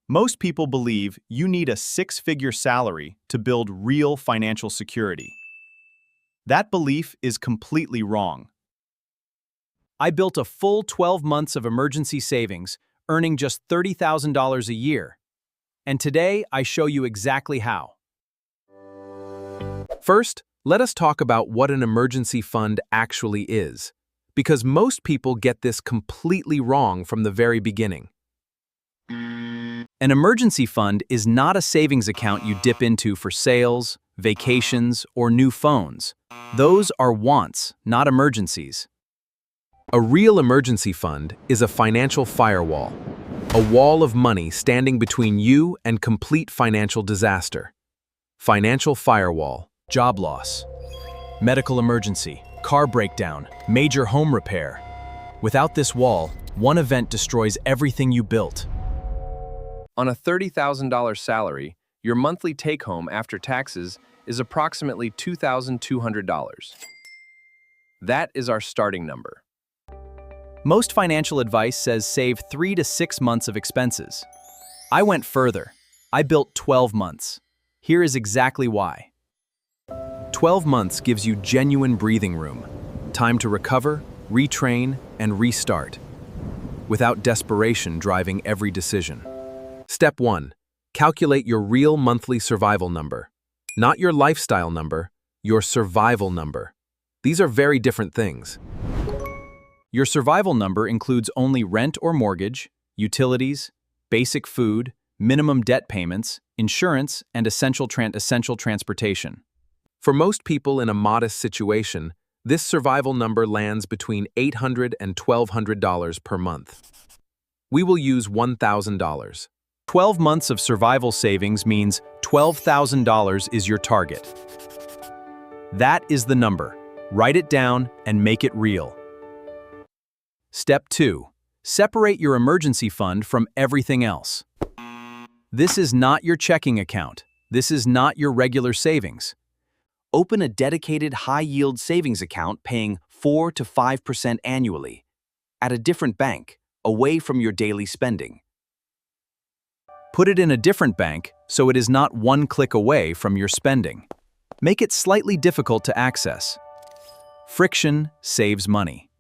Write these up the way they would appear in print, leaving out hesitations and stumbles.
Most people believe you need a six-figure salary to build real financial security. That belief is completely wrong. I built a full 12 months of emergency savings, earning just $30,000 a year. And today, I show you exactly how. First, let us talk about what an emergency fund actually is, because most people get this completely wrong from the very beginning. An emergency fund is not a savings account you dip into for sales, vacations, or new phones. Those are wants, not emergencies. A real emergency fund is a financial firewall, a wall of money standing between you and complete financial disaster. Financial firewall. Job loss, medical emergency, car breakdown, major home repair. Without this wall, one event destroys everything you built. On a $30,000 salary, your monthly take-home after taxes is approximately $2,200. That is our starting number. Most financial advice says save 3 to 6 months of expenses. I went further. I built 12 months. Here is exactly why. 12 months gives you genuine breathing room, time to recover, retrain, and restart, without desperation driving every decision. Step 1. Calculate your real monthly survival number. Not your lifestyle number, your survival number. These are very different things. Your survival number includes only rent or mortgage, utilities, basic food, minimum debt payments, insurance, and essential transportation. For most people in a modest situation, this survival number lands between $800 and $1,200 per month. We will use $1,000. 12 months of survival savings means $12,000 is your target. That is the number. Write it down and make it real. Step 2. Separate your emergency fund from everything else. This is not your checking account. This is not your regular savings. Open a dedicated high-yield savings account paying 4 to 5% annually at a different bank, away from your daily spending. Put it in a different bank so it is not one click away from your spending. Make it slightly difficult to access. Friction saves money.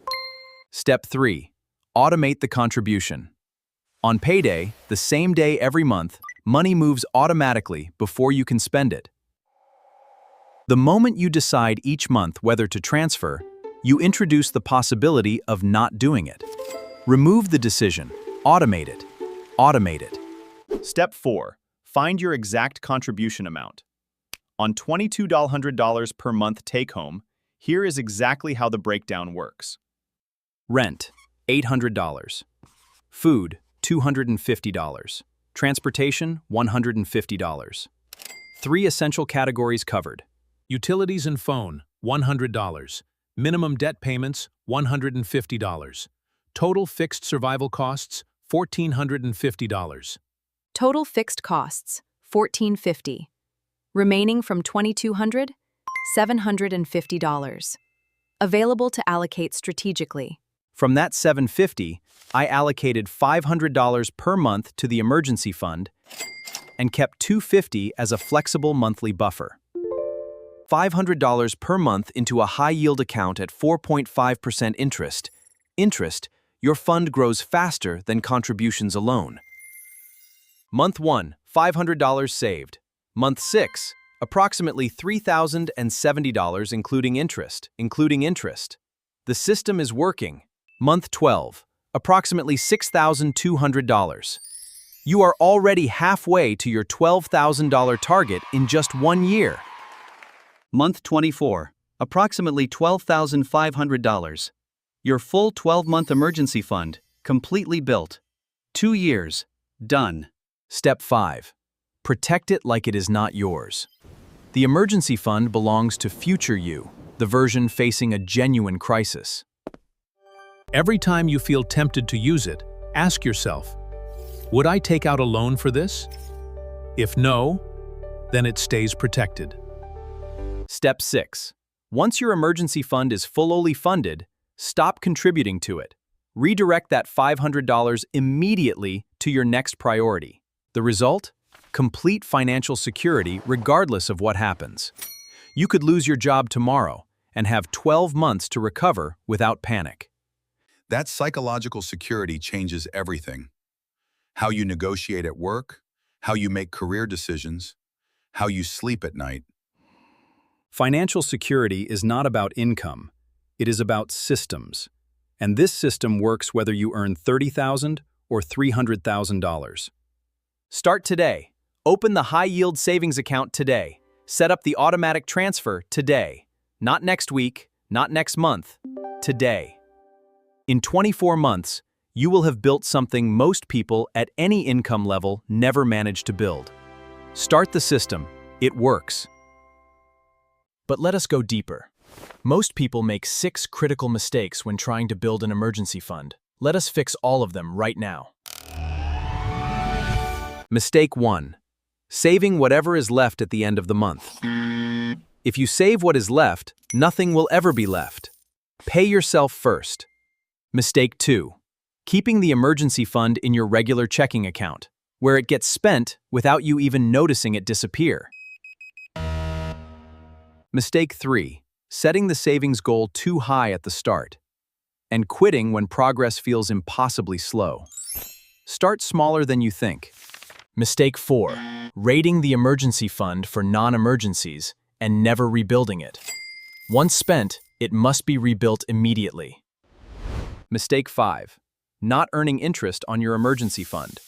Step 3. Automate the contribution. On payday, the same day every month, money moves automatically before you can spend it. The moment you decide each month whether to transfer, you introduce the possibility of not doing it. Remove the decision. Automate it. Automate it. Step 4. Find your exact contribution amount. On $2,200 per month take-home, here is exactly how the breakdown works. Rent, $800. Food, $250. Transportation, $150. 3 essential categories covered. Utilities and phone, $100. Minimum debt payments, $150. Total fixed survival costs, $1,450. Total fixed costs, $1,450. Remaining from $2,200, $750. Available to allocate strategically. From that $750, I allocated $500 per month to the emergency fund and kept $250 as a flexible monthly buffer. $500 per month into a high-yield account at 4.5% interest. Your fund grows faster than contributions alone. Month 1, $500 saved. Month 6, approximately $3,070 including interest. The system is working. Month 12, approximately $6,200. You are already halfway to your $12,000 target in just 1 year. Month 24, approximately $12,500. Your full 12-month emergency fund, completely built. 2 years, done. Step 5. Protect it like it is not yours. The emergency fund belongs to future you, the version facing a genuine crisis. Every time you feel tempted to use it, ask yourself, would I take out a loan for this? If no, then it stays protected. Step 6. Once your emergency fund is fully funded, stop contributing to it. Redirect that $500 immediately to your next priority. The result? Complete financial security regardless of what happens. You could lose your job tomorrow and have 12 months to recover without panic. That psychological security changes everything. How you negotiate at work, how you make career decisions, how you sleep at night. Financial security is not about income. It is about systems. And this system works whether you earn $30,000 or $300,000. Start today. Open the high-yield savings account today. Set up the automatic transfer today. Not next week, not next month, today. In 24 months, you will have built something most people at any income level never managed to build. Start the system. It works. But let us go deeper. Most people make 6 critical mistakes when trying to build an emergency fund. Let us fix all of them right now. Mistake 1. Saving whatever is left at the end of the month. If you save what is left, nothing will ever be left. Pay yourself first. Mistake 2. Keeping the emergency fund in your regular checking account, where it gets spent without you even noticing it disappear. Mistake 3. Setting the savings goal too high at the start, and quitting when progress feels impossibly slow. Start smaller than you think. Mistake 4. Raiding the emergency fund for non-emergencies and never rebuilding it. Once spent, it must be rebuilt immediately. Mistake 5. Not earning interest on your emergency fund.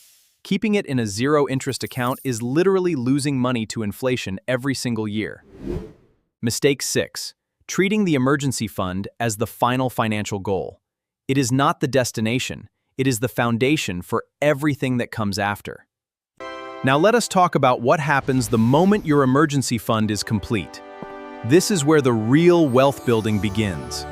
Keeping it in a zero-interest account is literally losing money to inflation every single year. Mistake 6. Treating the emergency fund as the final financial goal. It is not the destination, it is the foundation for everything that comes after. Now let us talk about what happens the moment your emergency fund is complete. This is where the real wealth building begins.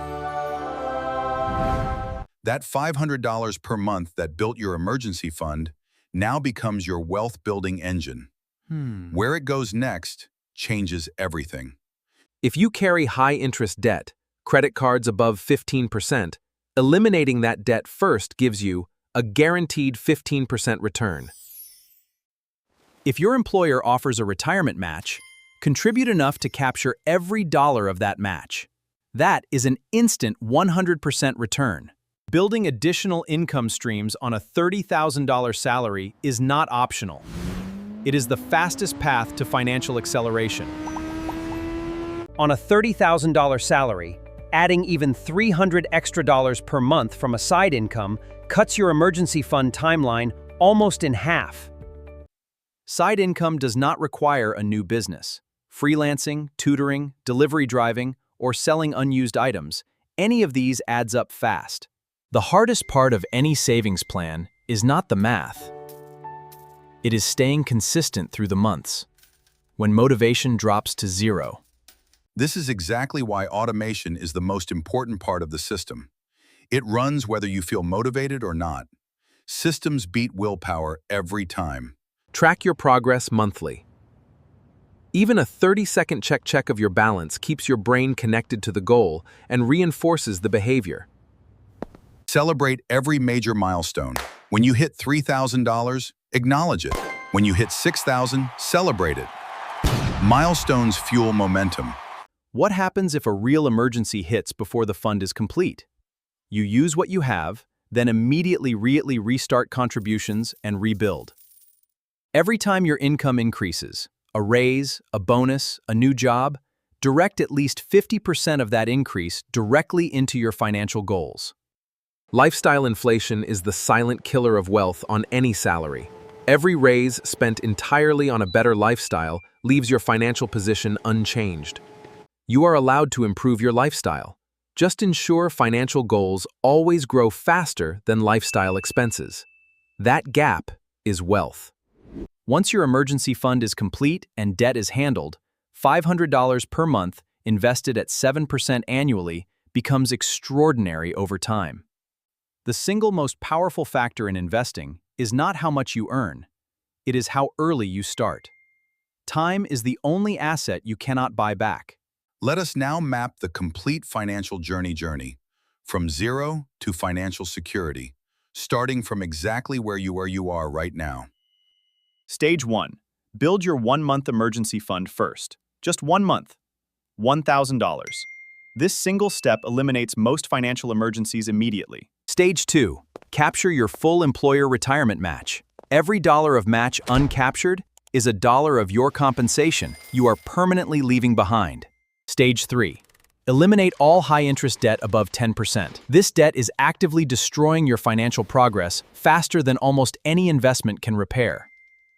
That $500 per month that built your emergency fund now becomes your wealth-building engine. Where it goes next changes everything. If you carry high-interest debt, credit cards above 15%, eliminating that debt first gives you a guaranteed 15% return. If your employer offers a retirement match, contribute enough to capture every dollar of that match. That is an instant 100% return. Building additional income streams on a $30,000 salary is not optional. It is the fastest path to financial acceleration. On a $30,000 salary, adding even $300 extra per month from a side income cuts your emergency fund timeline almost in half. Side income does not require a new business. Freelancing, tutoring, delivery driving, or selling unused items, any of these adds up fast. The hardest part of any savings plan is not the math. It is staying consistent through the months, when motivation drops to zero. This is exactly why automation is the most important part of the system. It runs whether you feel motivated or not. Systems beat willpower every time. Track your progress monthly. Even a 30-second check of your balance keeps your brain connected to the goal and reinforces the behavior. Celebrate every major milestone. When you hit $3,000, acknowledge it. When you hit $6,000, celebrate it. Milestones fuel momentum. What happens if a real emergency hits before the fund is complete? You use what you have, then immediately restart contributions and rebuild. Every time your income increases, a raise, a bonus, a new job, direct at least 50% of that increase directly into your financial goals. Lifestyle inflation is the silent killer of wealth on any salary. Every raise spent entirely on a better lifestyle leaves your financial position unchanged. You are allowed to improve your lifestyle. Just ensure financial goals always grow faster than lifestyle expenses. That gap is wealth. Once your emergency fund is complete and debt is handled, $500 per month invested at 7% annually becomes extraordinary over time. The single most powerful factor in investing is not how much you earn. It is how early you start. Time is the only asset you cannot buy back. Let us now map the complete financial journey, from zero to financial security, starting from exactly where you are right now. Stage 1. Build your 1-month emergency fund first. Just 1 month. $1,000. This single step eliminates most financial emergencies immediately. Stage 2. Capture your full employer retirement match. Every dollar of match uncaptured is a dollar of your compensation you are permanently leaving behind. Stage 3. Eliminate all high-interest debt above 10%. This debt is actively destroying your financial progress faster than almost any investment can repair.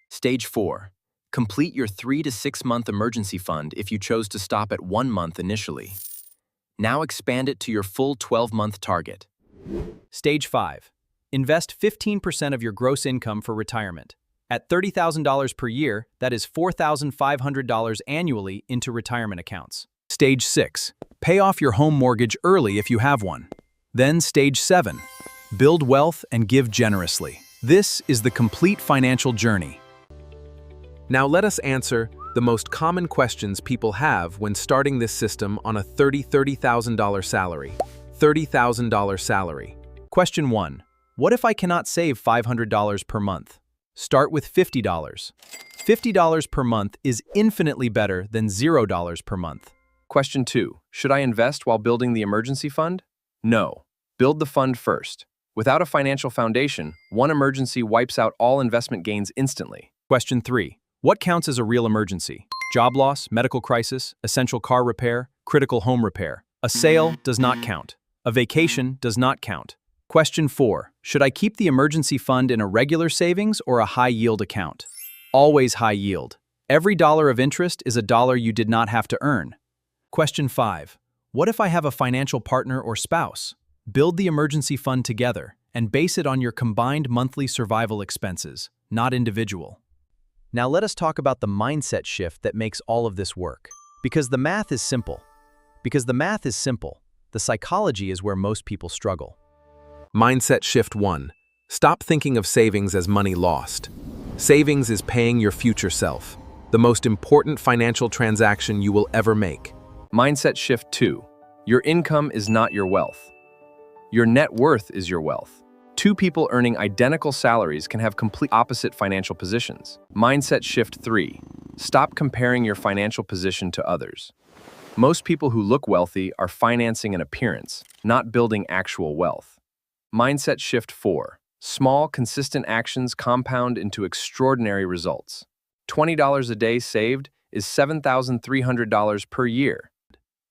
Stage 4. Complete your 3 to 6 month emergency fund if you chose to stop at 1 month initially. Now expand it to your full 12-month target. Stage 5. Invest 15% of your gross income for retirement. At $30,000 per year, that is $4,500 annually into retirement accounts. Stage 6. Pay off your home mortgage early if you have one. Then Stage 7. Build wealth and give generously. This is the complete financial journey. Now let us answer the most common questions people have when starting this system on a $30,000 salary. $30,000 salary. Question 1. What if I cannot save $500 per month? Start with $50. $50 per month is infinitely better than $0 per month. Question 2. Should I invest while building the emergency fund? No. Build the fund first. Without a financial foundation, one emergency wipes out all investment gains instantly. Question 3. What counts as a real emergency? Job loss, medical crisis, essential car repair, critical home repair. A sale does not count. A vacation does not count. Question 4. Should I keep the emergency fund in a regular savings or a high-yield account? Always high yield. Every dollar of interest is a dollar you did not have to earn. Question 5. What if I have a financial partner or spouse? Build the emergency fund together and base it on your combined monthly survival expenses, not individual. Now let us talk about the mindset shift that makes all of this work. Because the math is simple. The psychology is where most people struggle. Mindset shift 1. Stop thinking of savings as money lost. Savings is paying your future self, the most important financial transaction you will ever make. Mindset shift 2. Your income is not your wealth. Your net worth is your wealth. Two people earning identical salaries can have complete opposite financial positions. Mindset shift 3. Stop comparing your financial position to others. Most people who look wealthy are financing an appearance, not building actual wealth. Mindset shift 4. Small, consistent actions compound into extraordinary results. $20 a day saved is $7,300 per year.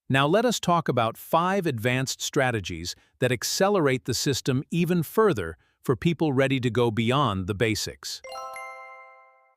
Now let us talk about 5 advanced strategies that accelerate the system even further for people ready to go beyond the basics.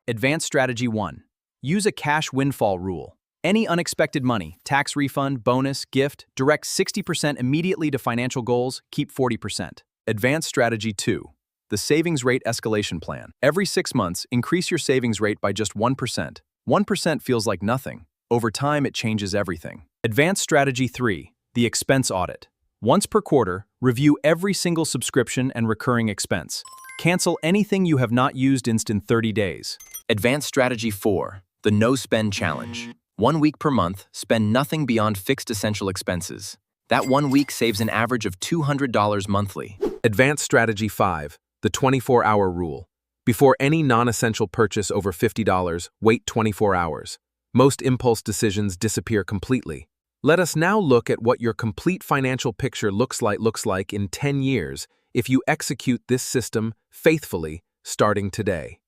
Advanced Strategy 1. Use a cash windfall rule. Any unexpected money, tax refund, bonus, gift, direct 60% immediately to financial goals, keep 40%. Advanced Strategy 2. The Savings Rate Escalation Plan. Every 6 months, increase your savings rate by just 1%. 1% feels like nothing. Over time, it changes everything. Advanced Strategy 3. The Expense Audit. Once per quarter, review every single subscription and recurring expense. Cancel anything you have not used in 30 days. Advanced Strategy 4. The No Spend Challenge. 1 week per month, spend nothing beyond fixed essential expenses. That 1 week saves an average of $200 monthly. Advanced Strategy 5. The 24-hour rule. Before any non-essential purchase over $50, wait 24 hours. Most impulse decisions disappear completely. Let us now look at what your complete financial picture looks like in 10 years if you execute this system faithfully starting today.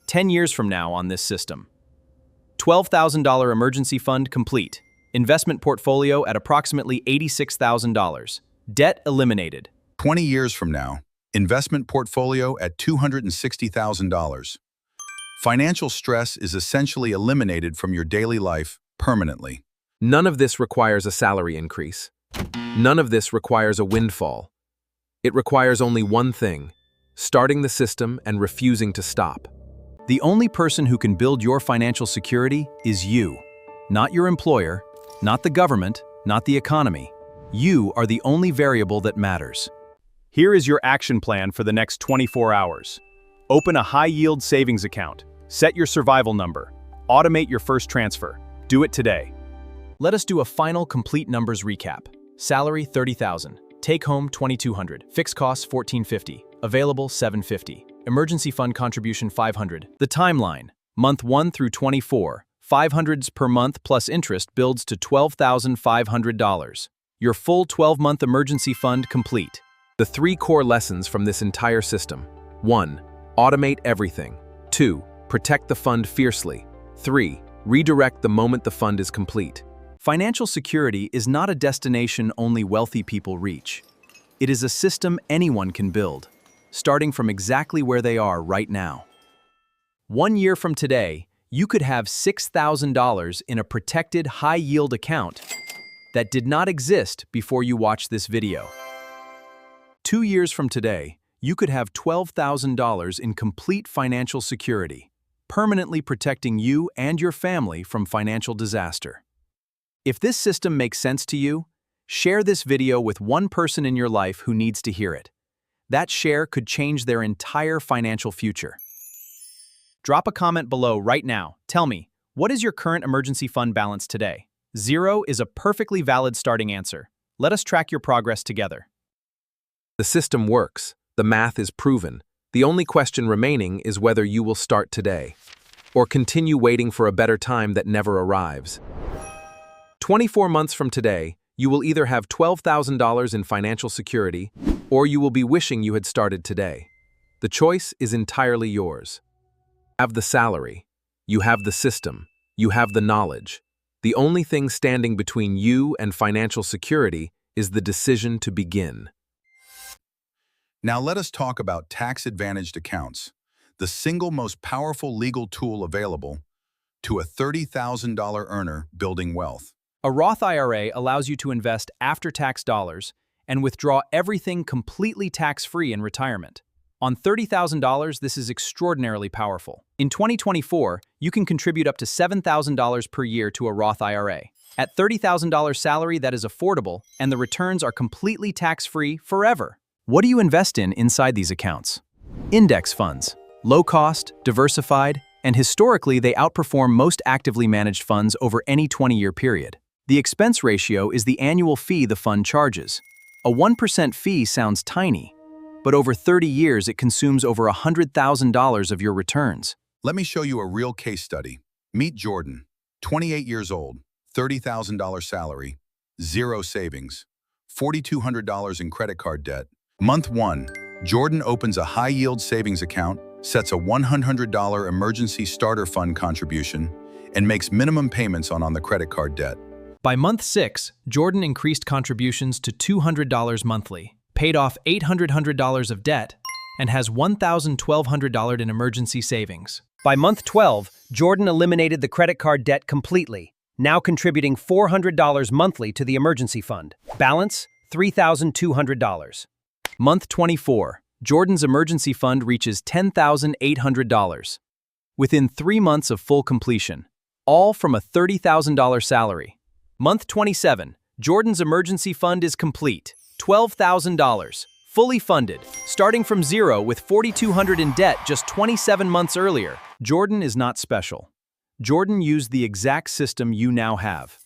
10 years from now on this system. $12,000 emergency fund complete. Investment portfolio at approximately $86,000. Debt eliminated. 20 years from now, investment portfolio at $260,000. Financial stress is essentially eliminated from your daily life permanently. None of this requires a salary increase. None of this requires a windfall. It requires only one thing: starting the system and refusing to stop. The only person who can build your financial security is you. Not your employer, not the government, not the economy. You are the only variable that matters. Here is your action plan for the next 24 hours. Open a high-yield savings account. Set your survival number. Automate your first transfer. Do it today. Let us do a final complete numbers recap. Salary $30,000. Take home $2,200. Fixed costs $1,450. Available $750. Emergency fund contribution 500. The timeline. Month 1 through 24. 500s per month plus interest builds to $12,500. Your full 12-month emergency fund complete. The 3 core lessons from this entire system. 1. Automate everything. 2. Protect the fund fiercely. 3. Redirect the moment the fund is complete. Financial security is not a destination only wealthy people reach. It is a system anyone can build, starting from exactly where they are right now. 1 year from today, you could have $6,000 in a protected high-yield account that did not exist before you watched this video. 2 years from today, you could have $12,000 in complete financial security, permanently protecting you and your family from financial disaster. If this system makes sense to you, share this video with one person in your life who needs to hear it. That share could change their entire financial future. Drop a comment below right now. Tell me, what is your current emergency fund balance today? 0 is a perfectly valid starting answer. Let us track your progress together. The system works. The math is proven. The only question remaining is whether you will start today, or continue waiting for a better time that never arrives. 24 months from today, you will either have $12,000 in financial security, or you will be wishing you had started today. The choice is entirely yours. You have the salary, you have the system, you have the knowledge. The only thing standing between you and financial security is the decision to begin. Now let us talk about tax-advantaged accounts, the single most powerful legal tool available to a $30,000 earner building wealth. A Roth IRA allows you to invest after-tax dollars and withdraw everything completely tax-free in retirement. On $30,000, this is extraordinarily powerful. In 2024, you can contribute up to $7,000 per year to a Roth IRA. At $30,000 salary, that is affordable, and the returns are completely tax-free forever. What do you invest in inside these accounts? Index funds. Low-cost, diversified, and historically they outperform most actively managed funds over any 20-year period. The expense ratio is the annual fee the fund charges. A 1% fee sounds tiny, but over 30 years it consumes over $100,000 of your returns. Let me show you a real case study. Meet Jordan, 28 years old, $30,000 salary, 0 savings, $4,200 in credit card debt. Month 1, Jordan opens a high-yield savings account, sets a $100 emergency starter fund contribution, and makes minimum payments on the credit card debt. By month 6, Jordan increased contributions to $200 monthly, paid off $800 of debt, and has $1,1200 in emergency savings. By month 12, Jordan eliminated the credit card debt completely, now contributing $400 monthly to the emergency fund. Balance, $3,200. Month 24, Jordan's emergency fund reaches $10,800. Within 3 months of full completion, all from a $30,000 salary. Month 27, Jordan's emergency fund is complete, $12,000, fully funded, starting from 0 with $4,200 in debt just 27 months earlier. Jordan is not special. Jordan used the exact system you now have.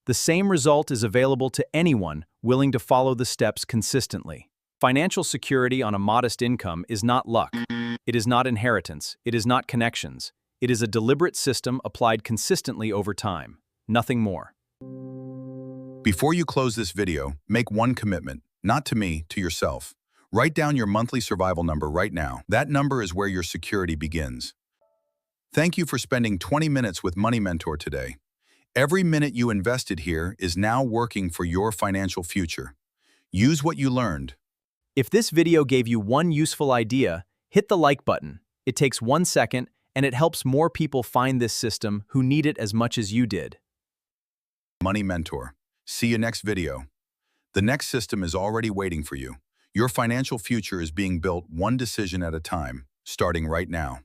The same result is available to anyone willing to follow the steps consistently. Financial security on a modest income is not luck. It is not inheritance. It is not connections. It is a deliberate system applied consistently over time. Nothing more. Before you close this video, make one commitment, not to me, to yourself. Write down your monthly survival number right now. That number is where your security begins. Thank you for spending 20 minutes with Money Mentor today. Every minute you invested here is now working for your financial future. Use what you learned. If this video gave you one useful idea, hit the like button. It takes 1 second, and it helps more people find this system who need it as much as you did. Money Mentor. See you next video. The next system is already waiting for you. Your financial future is being built one decision at a time, starting right now.